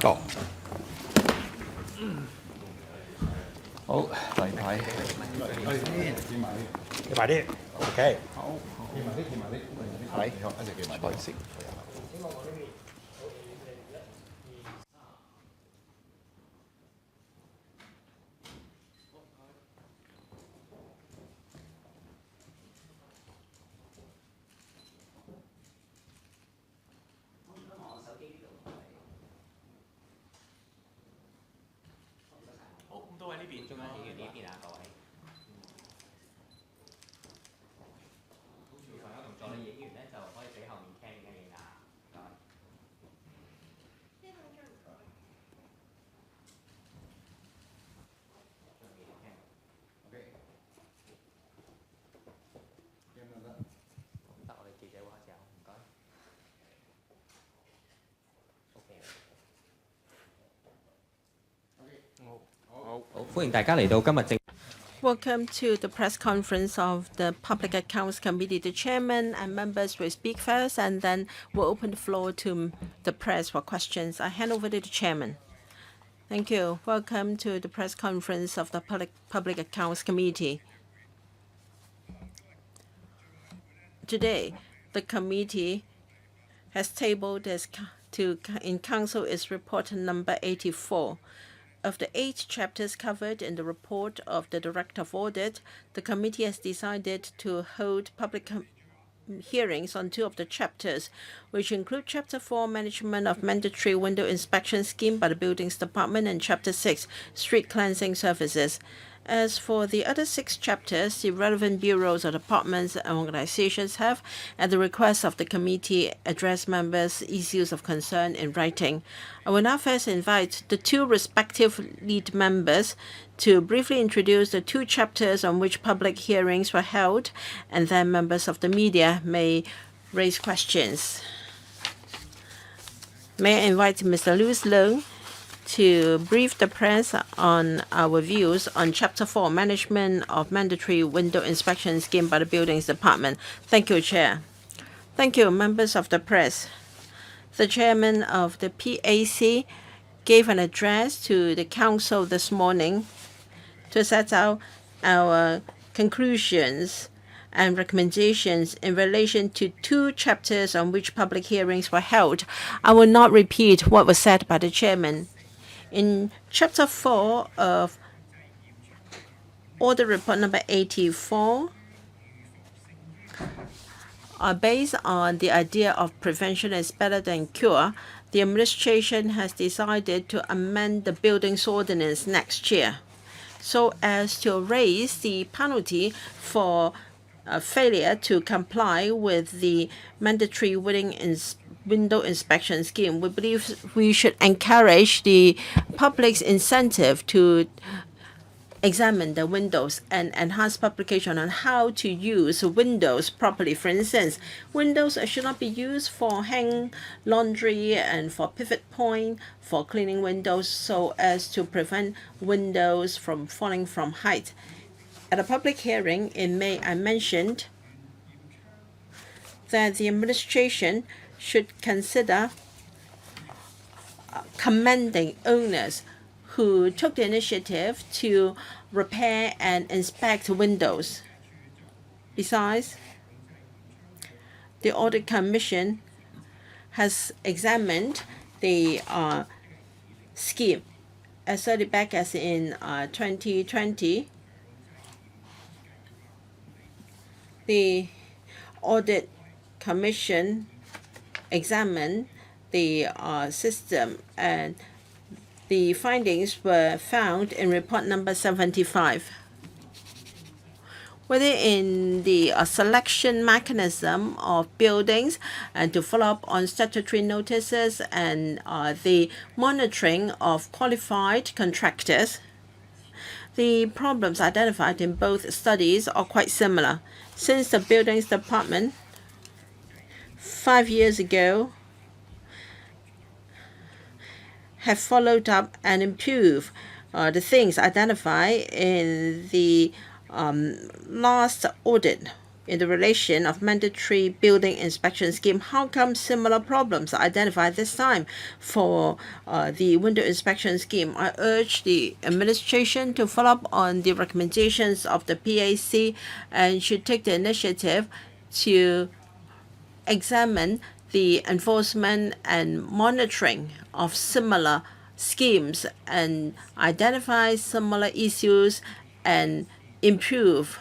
哦，好，例牌，你埋啲，OK。好，係，一隻記埋台先。好，咁都喺呢邊，中間演員呢邊啊，各位。同助理演員咧就可以俾後面聽嘅啊，唔該。得，我哋記者會開始啊，唔該。好，歡迎大家嚟到今日正。Welcome to the press conference of the Public Accounts Committee. The chairman and members will speak first, and then we'll open the floor to the press for questions. I hand over to the chairman. Thank you. Welcome to the press conference of the Public Accounts Committee. Today, the committee has tabled in Council its report number 84. Of the 8 chapters covered in the report of the Director of Audit, the committee has decided to hold public hearings on 2 of the chapters, which include Chapter 4, Management of Mandatory Window Inspection Scheme by the Buildings Department, and Chapter 6, Street Cleansing Services. As for the other 6 chapters, the relevant bureaus or departments and organizations have, at the request of the committee, addressed members' issues of concern in writing. I will now first invite the 2 respective lead members to briefly introduce the 2 chapters on which public hearings were held, and then members of the media may raise questions. May I invite Mr. Louis Leung to brief the press on our views on Chapter 4, Management of Mandatory Window Inspection Scheme by the Buildings Department. Thank you, Chair. Thank you, members of the press. The chairman of the PAC gave an address to the council this morning to set out our conclusions and recommendations in relation to 2 chapters on which public hearings were held. I will not repeat what was said by the chairman. In Chapter 4 of Audit Report number 84, based on the idea of prevention is better than cure, the administration has decided to amend the Buildings Ordinance next year so as to raise the penalty for failure to comply with the mandatory window inspection scheme. We believe we should encourage the public's incentive to examine the windows and enhance publication on how to use windows properly. For instance, windows should not be used for hang laundry and for pivot point for cleaning windows so as to prevent windows from falling from height. At a public hearing in May, I mentioned that the administration should consider commending owners who took the initiative to repair and inspect windows. Besides, the Audit Commission has examined the scheme as early back as in 2020. The Audit Commission examined the system, and the findings were found in report number 75. Whether in the selection mechanism of buildings and to follow up on statutory notices and the monitoring of qualified contractors, the problems identified in both studies are quite similar. Since the Buildings Department 5 years ago have followed up and improved the things identified in the last audit, in the relation of mandatory building inspection scheme. How come similar problems are identified this time for the window inspection scheme? I urge the administration to follow up on the recommendations of the PAC and should take the initiative to examine the enforcement and monitoring of similar schemes and identify similar issues and improve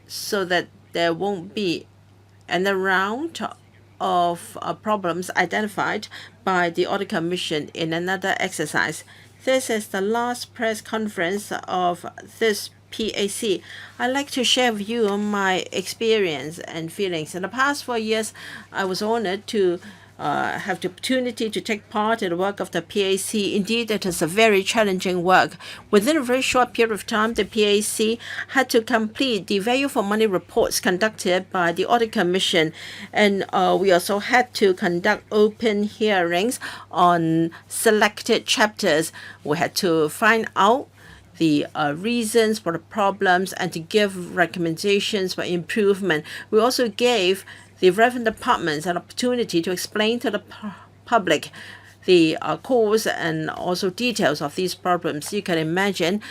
so that there won't be another round of problems identified by the Audit Commission in another exercise. This is the last press conference of this PAC. I'd like to share with you my experience and feelings. In the past 4 years, I was honored to have the opportunity to take part in the work of the PAC. Indeed, it is a very challenging work. Within a very short period of time, the PAC had to complete the value for money reports conducted by the Audit Commission, and we also had to conduct open hearings on selected chapters. We had to find out the reasons for the problems and to give recommendations for improvement. We also gave the relevant departments an opportunity to explain to the public the cause and also details of these problems. You can imagine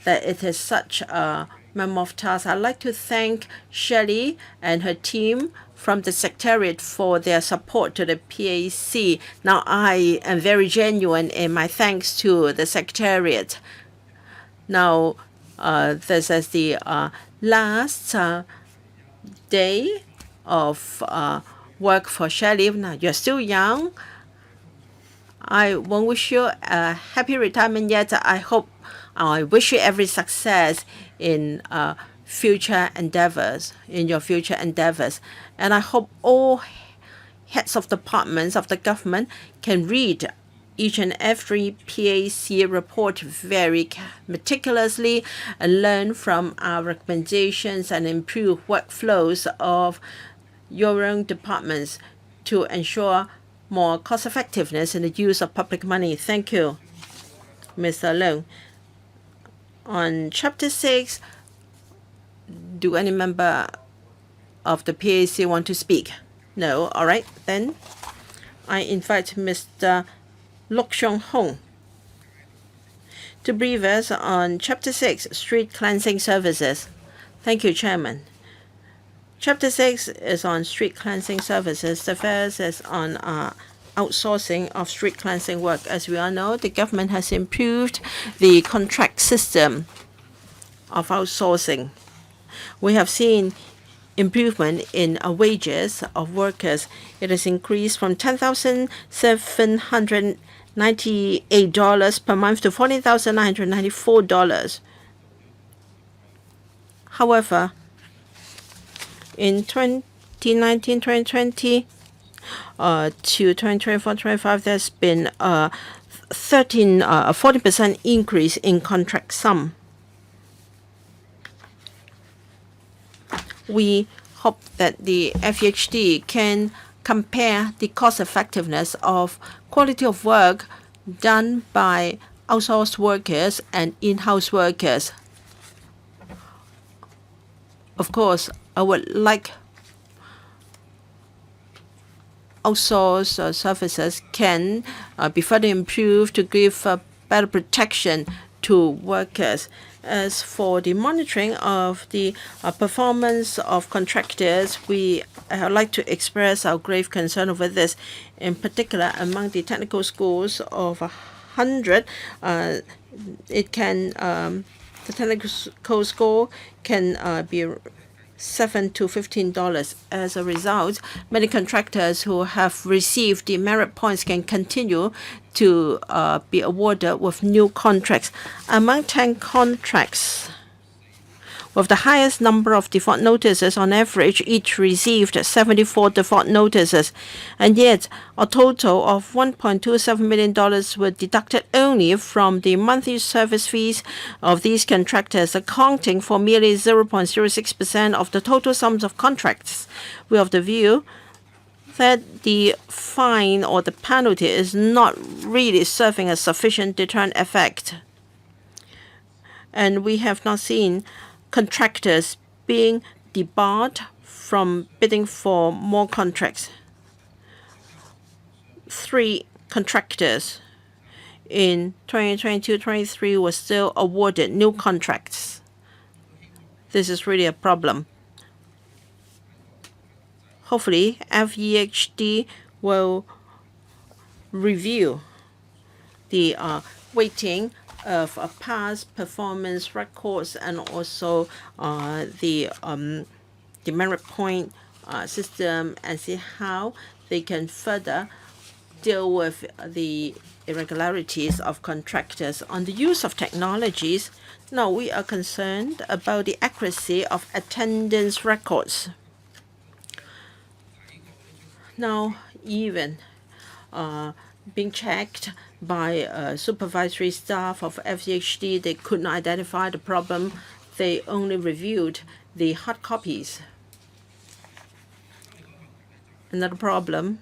that it is such a mammoth task. I'd like to thank Shelley and her team from the Secretariat for their support to the PAC. Now, I am very genuine in my thanks to the Secretariat. Now, this is the last day of work for Shelley. Now, you're still young. I won't wish you a happy retirement yet. I wish you every success in future endeavors, in your future endeavors. And I hope all heads of departments of the government can read each and every PAC report very meticulously and learn from our recommendations and improve workflows of your own departments to ensure more cost effectiveness in the use of public money. Thank you, Mr. Leung. On Chapter 6, do any member of the PAC want to speak? No? All right. Then I invite Mr. Lok Xiong Hong to brief us on Chapter 6, Street Cleansing Services. Thank you, Chairman. Chapter 6 is on street cleansing services. The first is on outsourcing of street cleansing work. As we all know, the government has improved the contract system of outsourcing. We have seen improvement in wages of workers. It has increased from $10,798 per month to $14,994. However, in 2019-2020 to 2024-25, there's been a 40% increase in contract sum. We hope that the FEHD can compare the cost effectiveness of quality of work done by outsourced workers and in-house workers. Of course, I would like outsourced services can be further improved to give better protection to workers. As for the monitoring of the performance of contractors, we like to express our grave concern over this. In particular, among the technical schools of 100, the technical score can be $7 to $15. As a result, many contractors who have received the merit points can continue to be awarded with new contracts. Among 10 contracts with the highest number of default notices, on average, each received 74 default notices, and yet a total of $1.27 million were deducted only from the monthly service fees of these contractors, accounting for merely 0.06% of the total sums of contracts. We have the view that the fine or the penalty is not really serving a sufficient deterrent effect. And we have not seen contractors being debarred from bidding for more contracts. 3 contractors in 2022-23 were still awarded new contracts. This is really a problem. Hopefully, FEHD will review the weighting of past performance records and also the merit point system, and see how they can further deal with the irregularities of contractors. On the use of technologies, now we are concerned about the accuracy of attendance records. Now, even being checked by supervisory staff of FEHD, they could not identify the problem. They only reviewed the hard copies. Another problem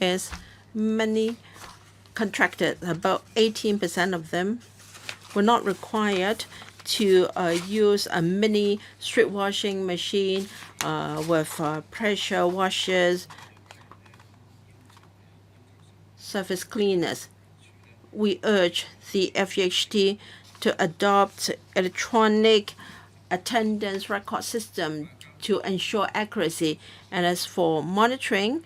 is many contractors, about 18% of them, were not required to use a mini street washing machine with pressure washers, surface cleaners. We urge the FEHD to adopt electronic attendance record system to ensure accuracy. And as for monitoring,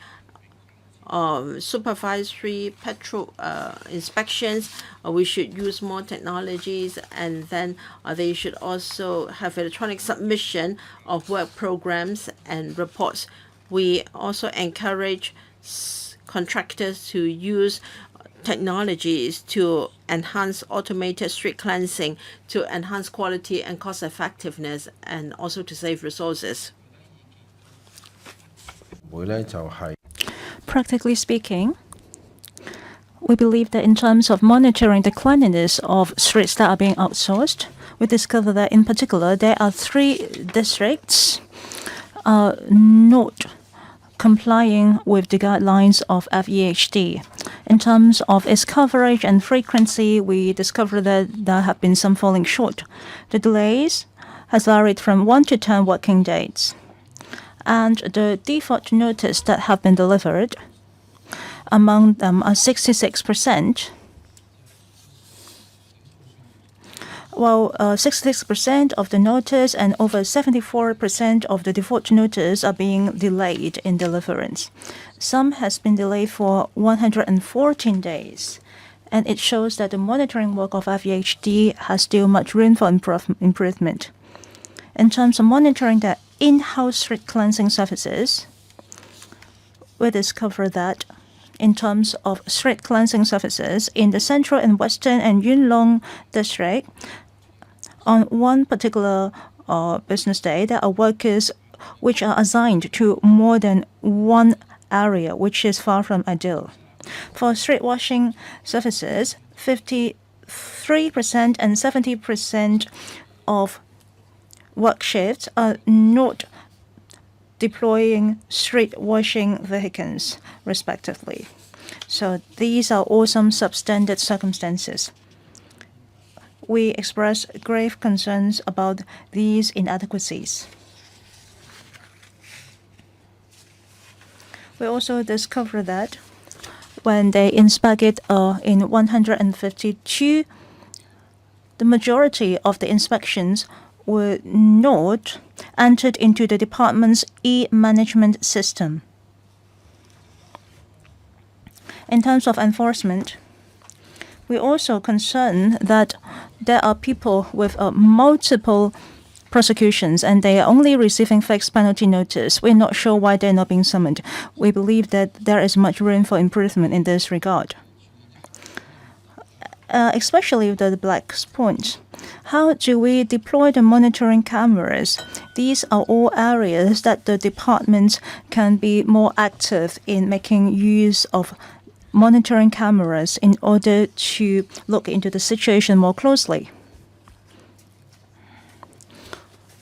supervisory petrol inspections, we should use more technologies, and then they should also have electronic submission of work programs and reports. We also encourage contractors to use technologies to enhance automated street cleansing, to enhance quality and cost effectiveness, and also to save resources. Practically speaking, we believe that in terms of monitoring the cleanliness of streets that are being outsourced, we discover that in particular there are 3 districts not complying with the guidelines of FEHD. In terms of its coverage and frequency, we discover that there have been some falling short. The delays has varied from 1 to 10 working days. And the default notice that have been delivered, among them are 66%. Well, 66% of the notice and over 74% of the default notice are being delayed in deliverance. Some has been delayed for 114 days. And it shows that the monitoring work of FEHD has still much room for improvement. In terms of monitoring the in-house street cleansing services, we discover that in terms of street cleansing services in the Central and Western and Yuen Long district, on one particular business day, there are workers which are assigned to more than one area, which is far from ideal. For street washing services, 53% and 70% of work shifts are not deploying street washing vehicles, respectively. So these are all some substandard circumstances. We express grave concerns about these inadequacies. We also discover that when they inspected in 152, the majority of the inspections were not entered into the department's e-management system. In terms of enforcement, we also concern that there are people with multiple prosecutions and they are only receiving fixed penalty notice. We're not sure why they're not being summoned. We believe that there is much room for improvement in this regard. Especially with the black points. How do we deploy the monitoring cameras? These are all areas that the department can be more active in making use of monitoring cameras in order to look into the situation more closely.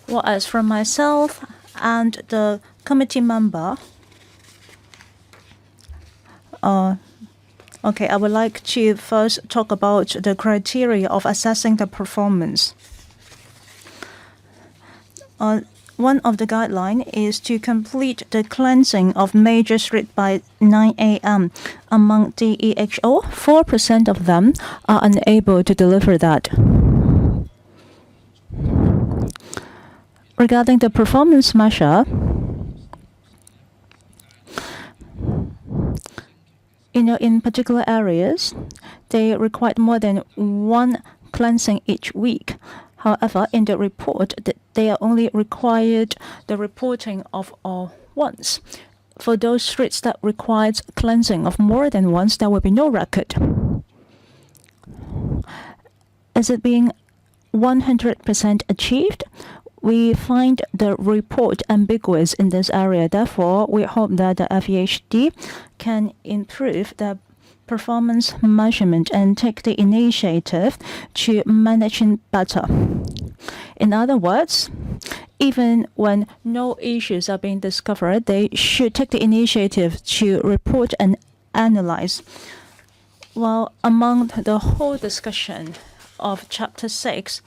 Well, as for myself and the committee member, okay, I would like to first talk about the criteria of assessing the performance. One of the guidelines is to complete the cleansing of major streets by 9 a.m. Among DEHO, 4% of them are unable to deliver that. Regarding the performance measure, in particular areas, they require more than one cleansing each week. However, in the report, they are only required the reporting of once. For those streets that requires cleansing of more than once, there will be no record. Is it being 100% achieved? We find the report ambiguous in this area. Therefore, we hope that the FEHD can improve the performance measurement and take the initiative to managing better. In other words, even when no issues are being discovered, they should take the initiative to report and analyze. Well, among the whole discussion of Chapter 6,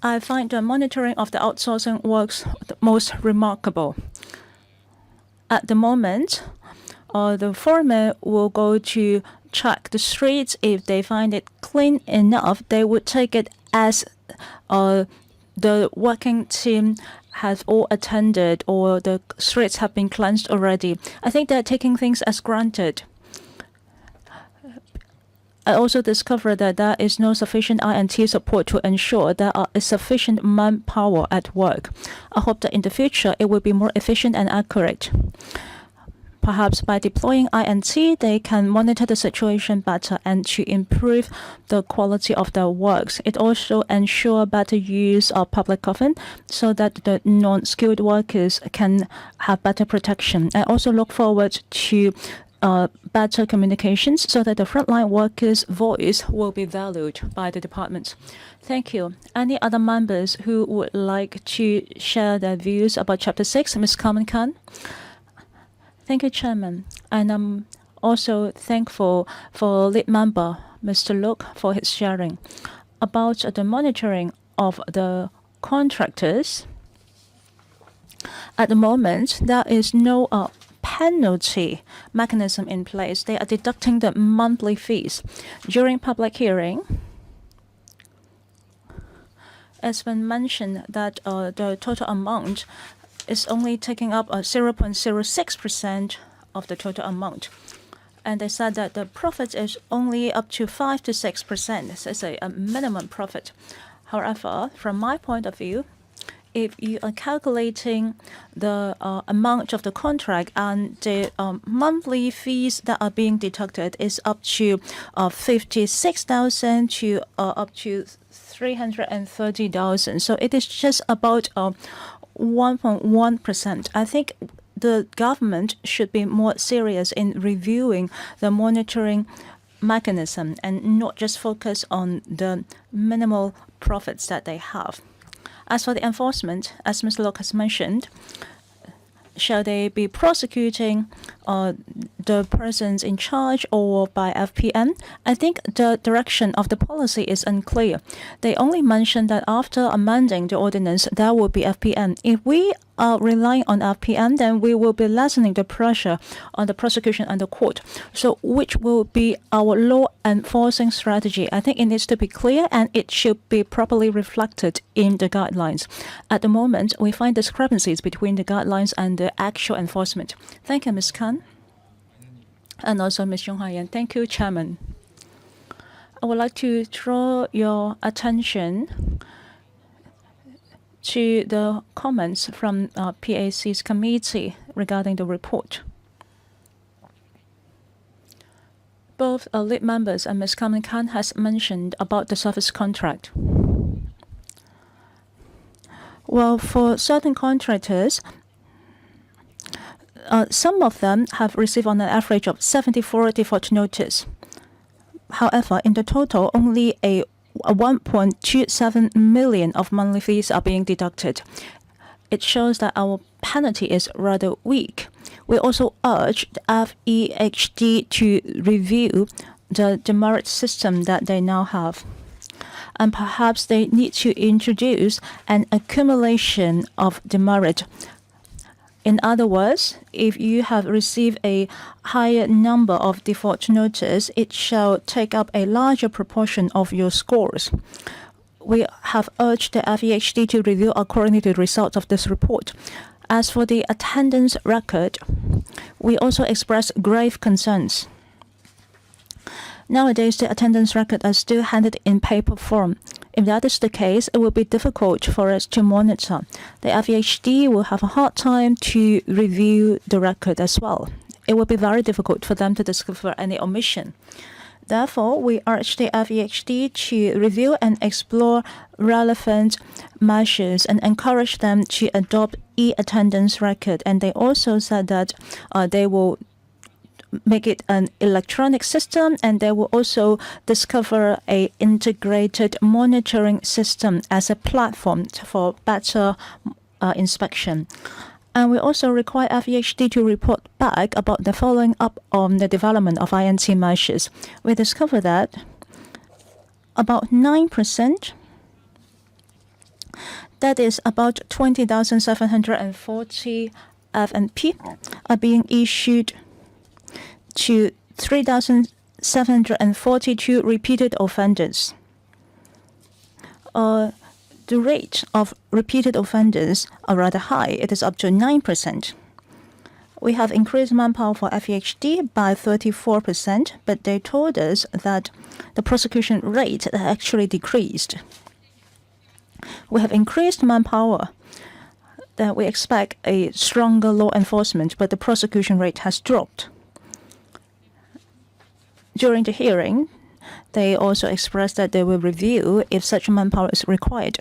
I find the monitoring of the outsourcing works the most remarkable. At the moment, the foreman will go to check the streets. If they find it clean enough, they would take it as the working team has all attended or the streets have been cleansed already. I think they're taking things as granted. I also discovered that there is no sufficient I&T support to ensure there is sufficient manpower at work. I hope that in the future it will be more efficient and accurate. Perhaps by deploying I&T, they can monitor the situation better and to improve the quality of their works. It also ensures better use of public coffin so that the non-skilled workers can have better protection. I also look forward to better communications so that the frontline workers' voice will be valued by the department. Thank you. Any other members who would like to share their views about Chapter 6? Ms. Carmen Khan? Thank you, Chairman. And I'm also thankful for lead member, Mr. Look, for his sharing. About the monitoring of the contractors, at the moment, there is no penalty mechanism in place. They are deducting the monthly fees. During public hearing, it's been mentioned that the total amount is only taking up 0.06% of the total amount. And they said that the profit is only up to 5 to 6%. This is a minimum profit. However, from my point of view, if you are calculating the amount of the contract and the monthly fees that are being deducted is up to 56,000 to up to 330,000. So it is just about 1.1%. I think the government should be more serious in reviewing the monitoring mechanism and not just focus on the minimal profits that they have. As for the enforcement, as Mr. Locke has mentioned, shall they be prosecuting the persons in charge or by FPN? I think the direction of the policy is unclear. They only mentioned that after amending the ordinance, there will be FPN. If we are relying on FPN, then we will be lessening the pressure on the prosecution and the court. So which will be our law enforcing strategy? I think it needs to be clear and it should be properly reflected in the guidelines. At the moment, we find discrepancies between the guidelines and the actual enforcement. Thank you, Ms. Khan. And also Ms. Yong Haiyan. Thank you, Chairman. I would like to draw your attention to the comments from PAC's committee regarding the report. Both lead members and Ms. Carmen Khan has mentioned about the service contract. Well, for certain contractors, some of them have received on an average of 74 default notice. However, in the total, only a 1.27 million of monthly fees are being deducted. It shows that our penalty is rather weak. We also urge the FEHD to review the demerit system that they now have. and perhaps they need to introduce an accumulation of demerit. In other words, if you have received a higher number of default notice, it shall take up a larger proportion of your scores. We have urged the FEHD to review according to the results of this report. As for the attendance record, we also express grave concerns. Nowadays, the attendance records are still handed in paper form. If that is the case, it will be difficult for us to monitor. The FEHD will have a hard time to review the record as well. It will be very difficult for them to discover any omission. Therefore, we urge the FEHD to review and explore relevant measures and encourage them to adopt e-attendance record. And they also said that they will make it an electronic system, and they will also discover a integrated monitoring system as a platform for better inspection. And we also require FEHD to report back about the following up on the development of INT measures. We discovered that about 9%, that is about 20,740 FNP, are being issued to 3,742 repeated offenders. The rate of repeated offenders are rather high. It is up to 9%. We have increased manpower for FEHD by 34%, but they told us that the prosecution rate actually decreased. We have increased manpower, that we expect a stronger law enforcement, but the prosecution rate has dropped. During the hearing, they also expressed that they will review if such manpower is required.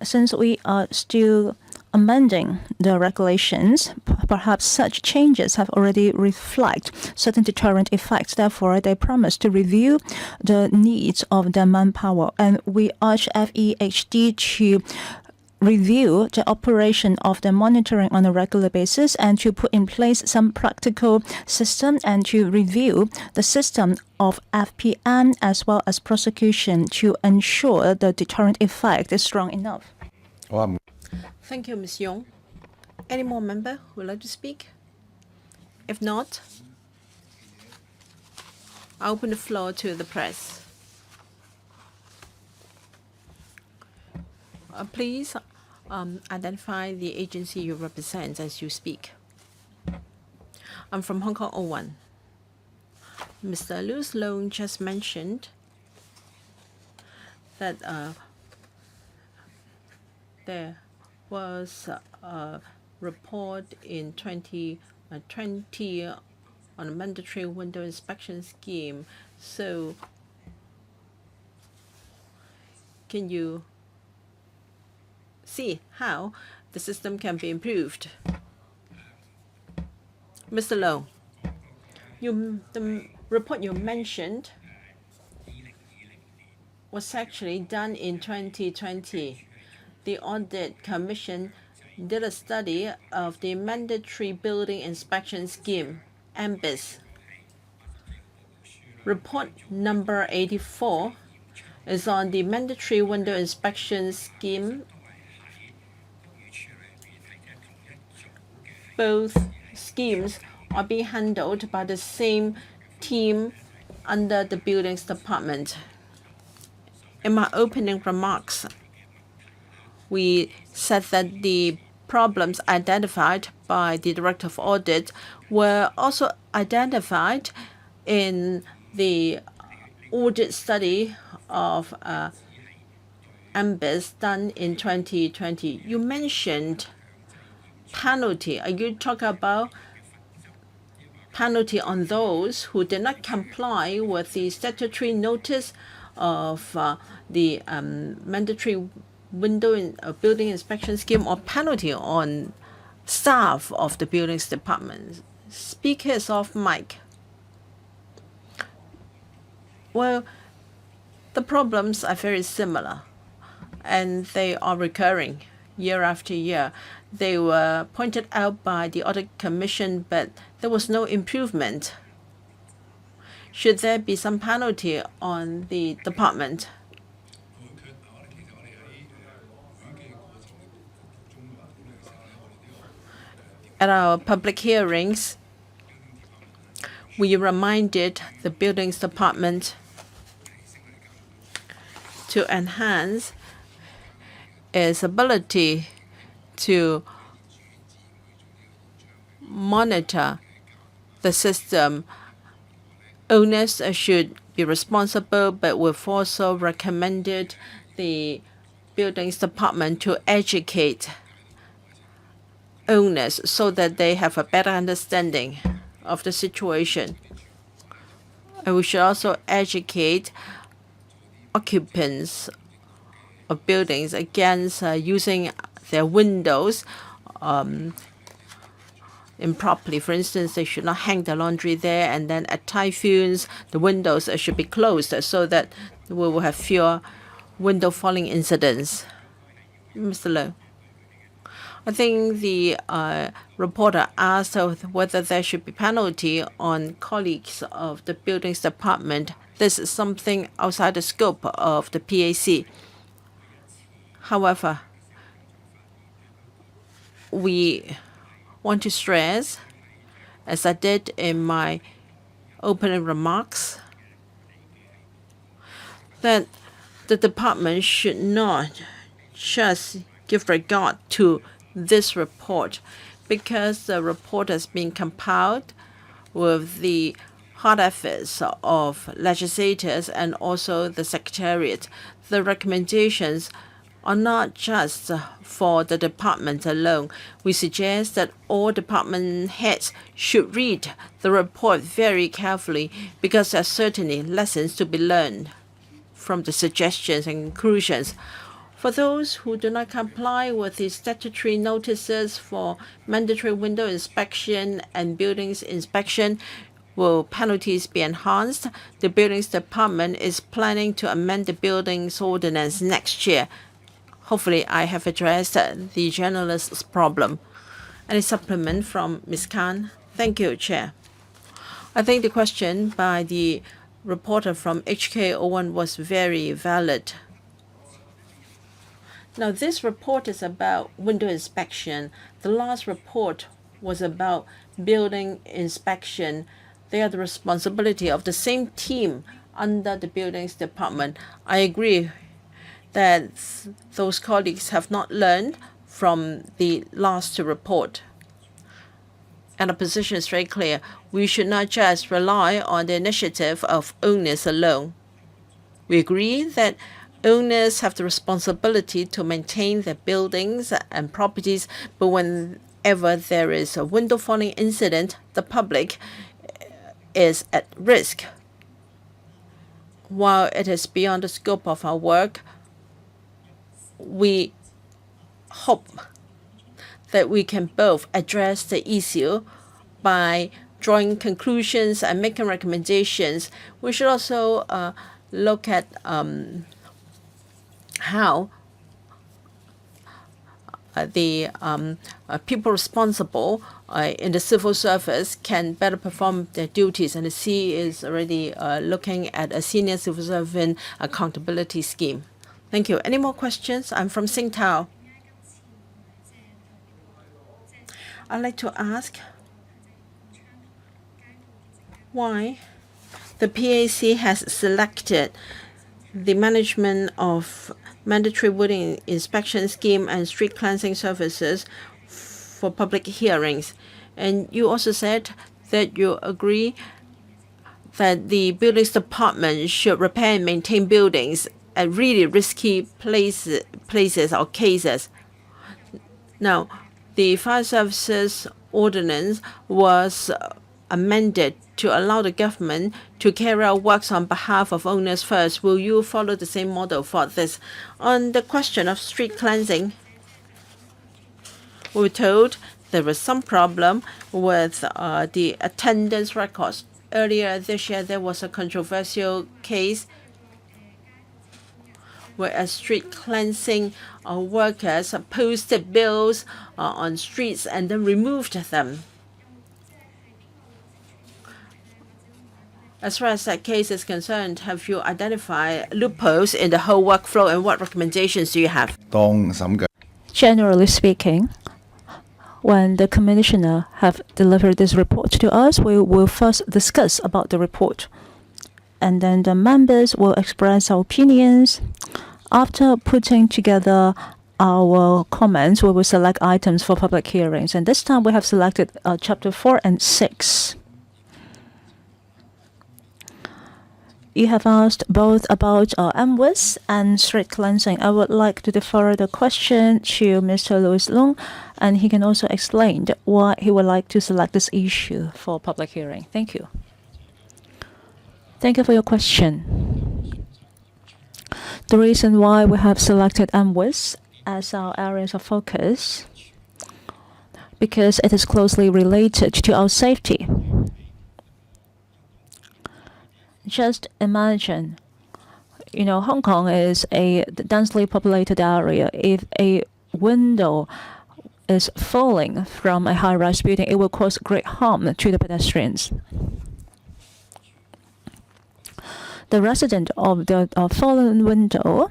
Since we are still amending the regulations, perhaps such changes have already reflected certain deterrent effects. Therefore, they promise to review the needs of the manpower. And we urge FEHD to review the operation of the monitoring on a regular basis and to put in place some practical system and to review the system of FPN as well as prosecution to ensure the deterrent effect is strong enough. Thank you, Ms. Yong. Any more member who would like to speak? If not, I open the floor to the press. Please identify the agency you represent as you speak. I'm from Hong Kong 01. Mr. Liu Sloan just mentioned that there was a report in 2020 on a mandatory window inspection scheme. So can you see how the system can be improved? Mr. Low, the report you mentioned was actually done in 2020. The Audit Commission did a study of the Mandatory Building Inspection Scheme, MBIS. Report number 84 is on the Mandatory Window Inspection Scheme. Both schemes are being handled by the same team under the Buildings Department. In my opening remarks, we said that the problems identified by the Director of Audit were also identified in the audit study of MBIS done in 2020. You mentioned penalty. Are you talking about penalty on those who did not comply with the statutory notice of the mandatory building inspection scheme, or penalty on staff of the buildings department? Speaker is off mic. Well, the problems are very similar, and they are recurring year after year. They were pointed out by the Audit Commission, but there was no improvement. Should there be some penalty on the department? At our public hearings, we reminded the buildings department to enhance its ability to monitor the system. Owners should be responsible, but we've also recommended the buildings department to educate owners so that they have a better understanding of the situation. And we should also educate occupants of buildings against using their windows improperly. For instance, they should not hang the laundry there, and then at typhoons, the windows should be closed so that we will have fewer window falling incidents. Mr. Low. I think the reporter asked whether there should be penalty on colleagues of the buildings department. This is something outside the scope of the PAC. However, we want to stress, as I did in my opening remarks, that the department should not just give regard to this report, because the report has been compiled with the hard efforts of legislators and also the Secretariat. The recommendations are not just for the department alone. We suggest that all department heads should read the report very carefully, because there are certainly lessons to be learned from the suggestions and conclusions. For those who do not comply with the statutory notices for mandatory window inspection and buildings inspection, will penalties be enhanced? The Buildings Department is planning to amend the Buildings Ordinance next year. Hopefully, I have addressed the journalist's problem. Any supplement from Ms. Khan? Thank you, Chair. I think the question by the reporter from HK01 was very valid. Now, this report is about window inspection. The last report was about building inspection. They are the responsibility of the same team under the Buildings Department. I agree that those colleagues have not learned from the last report. And our position is very clear. We should not just rely on the initiative of owners alone. We agree that owners have the responsibility to maintain their buildings and properties, but whenever there is a window falling incident, the public is at risk. While it is beyond the scope of our work, we hope that we can both address the issue by drawing conclusions and making recommendations. We should also look at how the people responsible in the civil service can better perform their duties. And the C is already looking at a senior civil servant accountability scheme. Thank you. Any more questions? I'm from Singtao. I'd like to ask why the PAC has selected the management of mandatory building inspection scheme and street cleansing services for public hearings. And you also said that you agree that the buildings department should repair and maintain buildings at really risky places or cases. Now, the Fire Services Ordinance was amended to allow the government to carry out works on behalf of owners first. Will you follow the same model for this? On the question of street cleansing, we were told there was some problem with the attendance records. Earlier this year, there was a controversial case where street cleansing workers posted bills on streets and then removed them. As far as that case is concerned, have you identified loopholes in the whole workflow, and what recommendations do you have? Generally speaking, When the commissioner have delivered this report to us, we will first discuss about the report, and then the members will express our opinions. After putting together our comments, we will select items for public hearings, and this time we have selected chapter 4 and 6. You have asked both about MWIS and street cleansing. I would like to defer the question to Mr. Louis Lung, and he can also explain why he would like to select this issue for public hearing. Thank you. Thank you for your question. The reason why we have selected MWIS as our areas of focus, because it is closely related to our safety. Just imagine, Hong Kong is a densely populated area. If a window is falling from a high-rise building, it will cause great harm to the pedestrians. The resident of the fallen window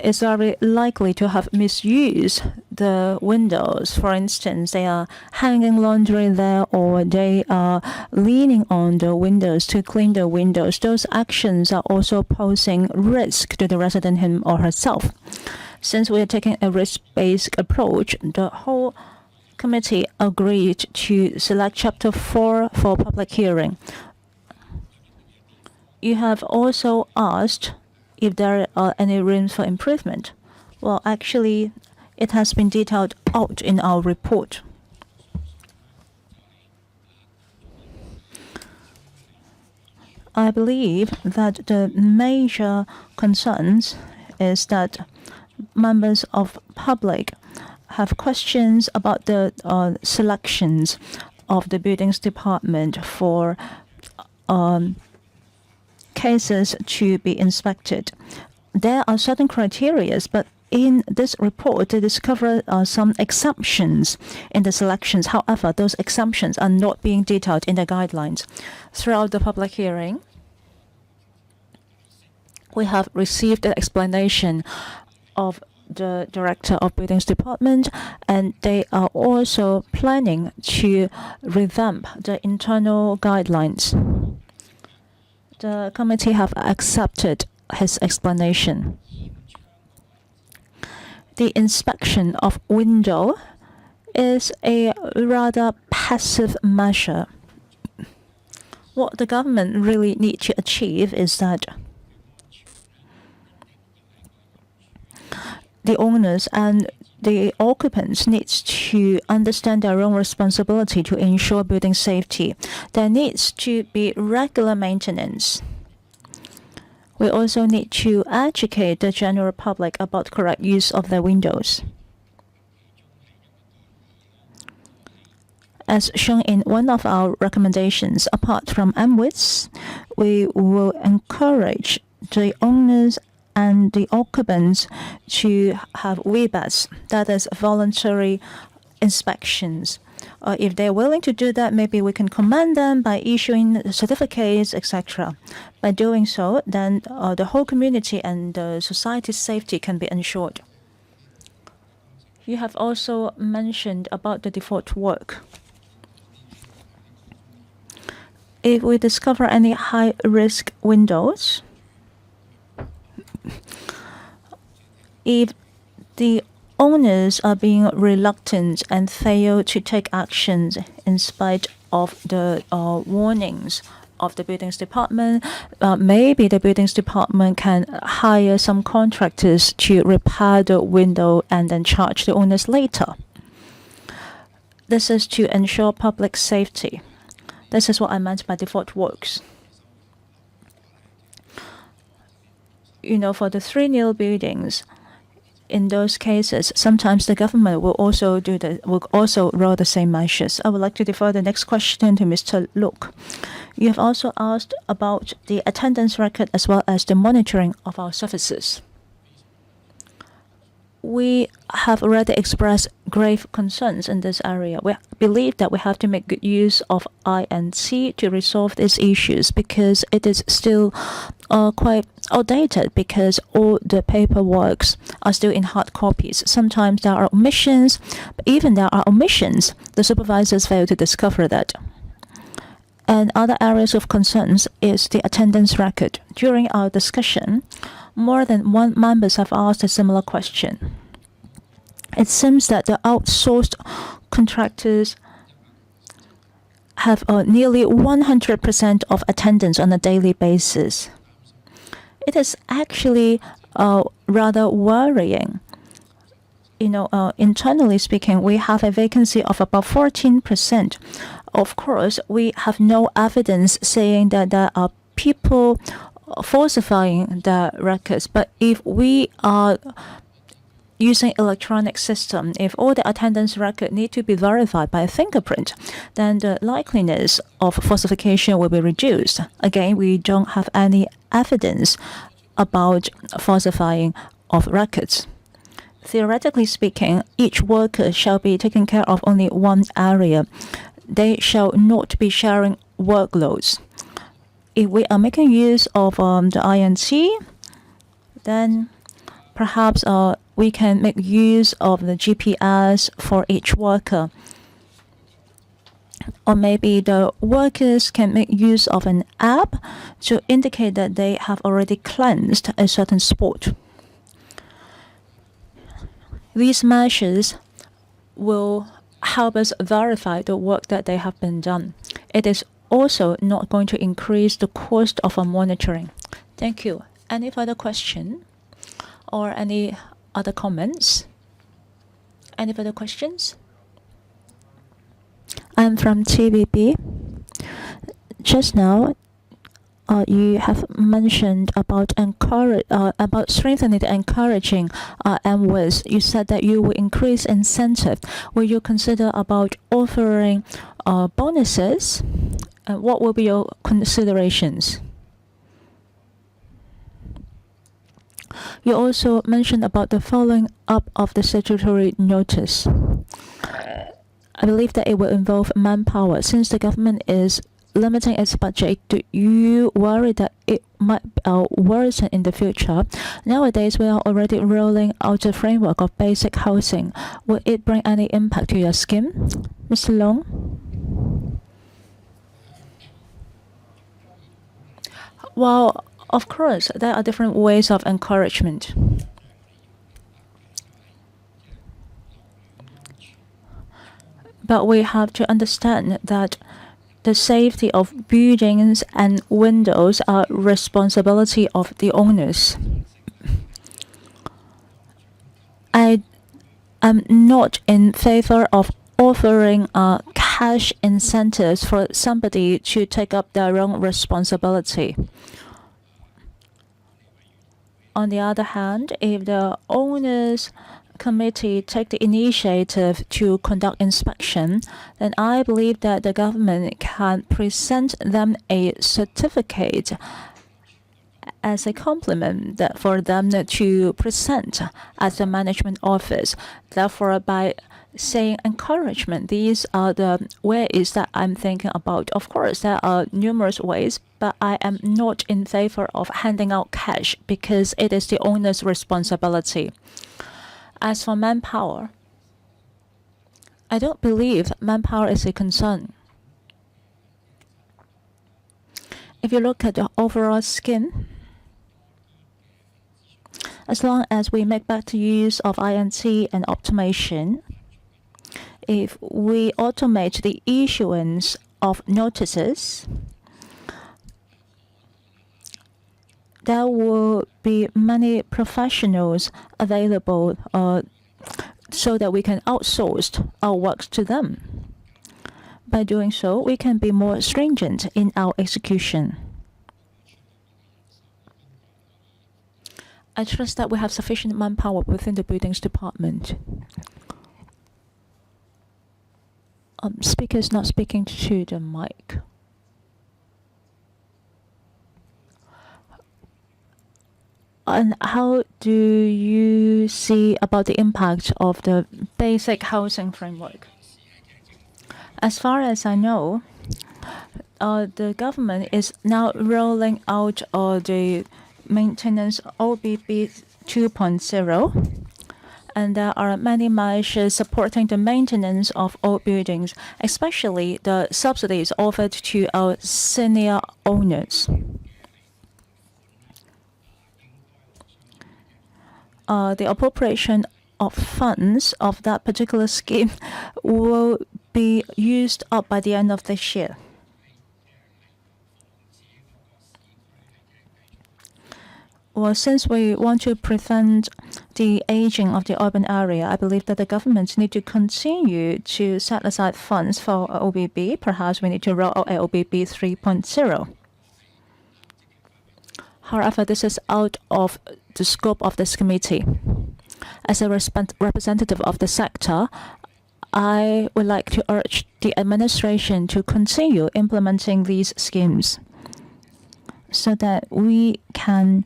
is very likely to have misused the windows. For instance, they are hanging laundry there, or they are leaning on the windows to clean the windows. Those actions are also posing risk to the resident him or herself. Since we are taking a risk-based approach, the whole committee agreed to select chapter 4 for public hearing. You have also asked if there are any rooms for improvement. Well, actually, it has been detailed out in our report. I believe that the major concerns is that members of public have questions about the selections of the buildings department for cases to be inspected. There are certain criteria, but in this report, they discover some exemptions in the selections. However, those exemptions are not being detailed in the guidelines. Throughout the public hearing, we have received an explanation of the Director of Buildings Department, and they are also planning to revamp the internal guidelines. The committee have accepted his explanation. The inspection of window is a rather passive measure. What the government really needs to achieve is that the owners and the occupants need to understand their own responsibility to ensure building safety. There needs to be regular maintenance. We also need to educate the general public about correct use of their windows. As shown in one of our recommendations, apart from MWIS, we will encourage the owners and the occupants to have VBAs, that is voluntary inspections. If they're willing to do that, maybe we can commend them by issuing certificates, etc. By doing so, then the whole community and the society's safety can be ensured. You have also mentioned about the default work. If we discover any high-risk windows, if the owners are being reluctant and fail to take actions in spite of the warnings of the buildings department, maybe the buildings department can hire some contractors to repair the window and then charge the owners later. This is to ensure public safety. This is what I meant by default works. For the 3 new buildings, in those cases, sometimes the government will also roll the same measures. I would like to defer the next question to Mr. Luke. You have also asked about the attendance record as well as the monitoring of our services. We have already expressed grave concerns in this area. We believe that we have to make good use of I&C to resolve these issues because it is still quite outdated because all the paperworks are still in hard copies. Sometimes there are omissions, but even there are omissions, the supervisors fail to discover that. And other areas of concerns is the attendance record. During our discussion, more than one members have asked a similar question. It seems that the outsourced contractors have nearly 100% of attendance on a daily basis. It is actually rather worrying. Internally speaking, we have a vacancy of about 14%. Of course, we have no evidence saying that there are people falsifying the records. But if we are using electronic system, if all the attendance record need to be verified by a fingerprint, then the likeliness of falsification will be reduced. Again, we don't have any evidence about falsifying of records. Theoretically speaking, each worker shall be taking care of only one area. They shall not be sharing workloads. If we are making use of the INC, then perhaps we can make use of the GPS for each worker. Or maybe the workers can make use of an app to indicate that they have already cleansed a certain spot. These measures will help us verify the work that they have been done. It is also not going to increase the cost of our monitoring. Thank you. Any further question or any other comments? Any further questions? I'm from TVB. Just now, you have mentioned about strengthening and encouraging MWIS. You said that you will increase incentive. Will you consider about offering bonuses? And what will be your considerations? You also mentioned about the following up of the statutory notice. I believe that it will involve manpower. Since the government is limiting its budget, do you worry that it might worsen in the future? Nowadays, we are already rolling out a framework of basic housing. Will it bring any impact to your scheme? Mr. Long? Well, of course, there are different ways of encouragement. But we have to understand that the safety of buildings and windows are responsibility of the owners. I am not in favor of offering cash incentives for somebody to take up their own responsibility. On the other hand, if the owners committee take the initiative to conduct inspection, then I believe that the government can present them a certificate as a compliment for them to present at the management office. Therefore, by saying encouragement, these are the ways that I'm thinking about. Of course, there are numerous ways, but I am not in favor of handing out cash because it is the owner's responsibility. As for manpower, I don't believe manpower is a concern. If you look at the overall scheme, as long as we make better use of INC and automation, if we automate the issuance of notices, there will be many professionals available so that we can outsource our work to them. By doing so, we can be more stringent in our execution. I trust that we have sufficient manpower within the buildings department. Speaker is not speaking to the mic. And how do you see about the impact of the basic housing framework? As far as I know, the government is now rolling out the maintenance OBB 2.0. And there are many measures supporting the maintenance of old buildings, especially the subsidies offered to our senior owners. The appropriation of funds of that particular scheme will be used up by the end of this year. Well, since we want to prevent the aging of the urban area, I believe that the government need to continue to set aside funds for OBB. Perhaps we need to roll out OBB 3.0. However, this is out of the scope of this committee. As a representative of the sector, I would like to urge the administration to continue implementing these schemes so that we can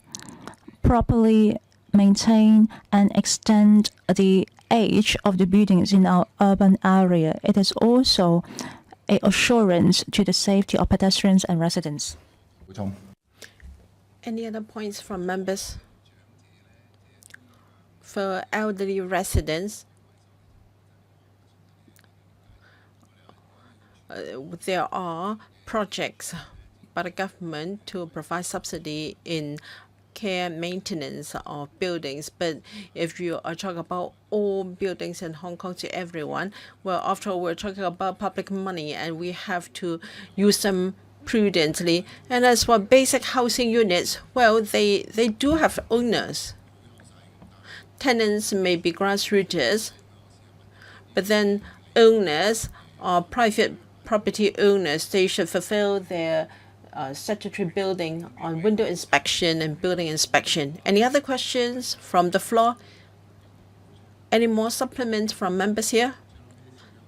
properly maintain and extend the age of the buildings in our urban area. It is also an assurance to the safety of pedestrians and residents. Any other points from members? For elderly residents, there are projects by the government to provide subsidy in care maintenance of buildings. But if you are talking about all buildings in Hong Kong to everyone, well, after all, we're talking about public money and we have to use them prudently. And as for basic housing units, well, they do have owners. Tenants may be grassroots, but then owners are private property owners. They should fulfill their statutory building on window inspection and building inspection. Any other questions from the floor? Any more supplements from members here?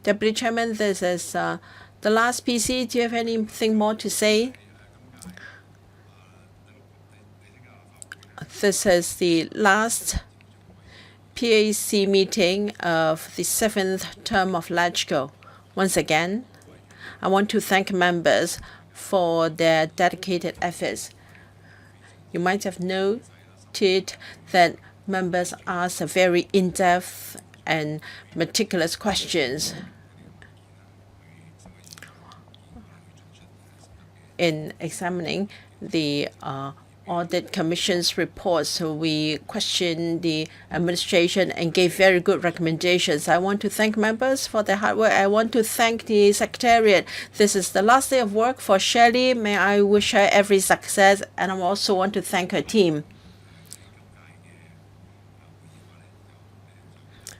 Deputy Chairman, this is the last PC. Do you have anything more to say? This is the last PAC meeting of the 7th term of LegCo. Once again, I want to thank members for their dedicated efforts. You might have noted that members asked very in-depth and meticulous questions. In examining the Audit Commission's reports, so we questioned the administration and gave very good recommendations. I want to thank members for their hard work. I want to thank the Secretariat. This is the last day of work for Shirley. May I wish her every success, and I also want to thank her team.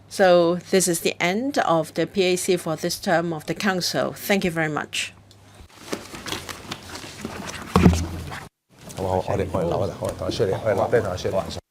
So this is the end of the PAC for this term of the Council. Thank you very much. 好，我哋留一留，我哋同阿 Shirley，我哋留低同阿 Shirley。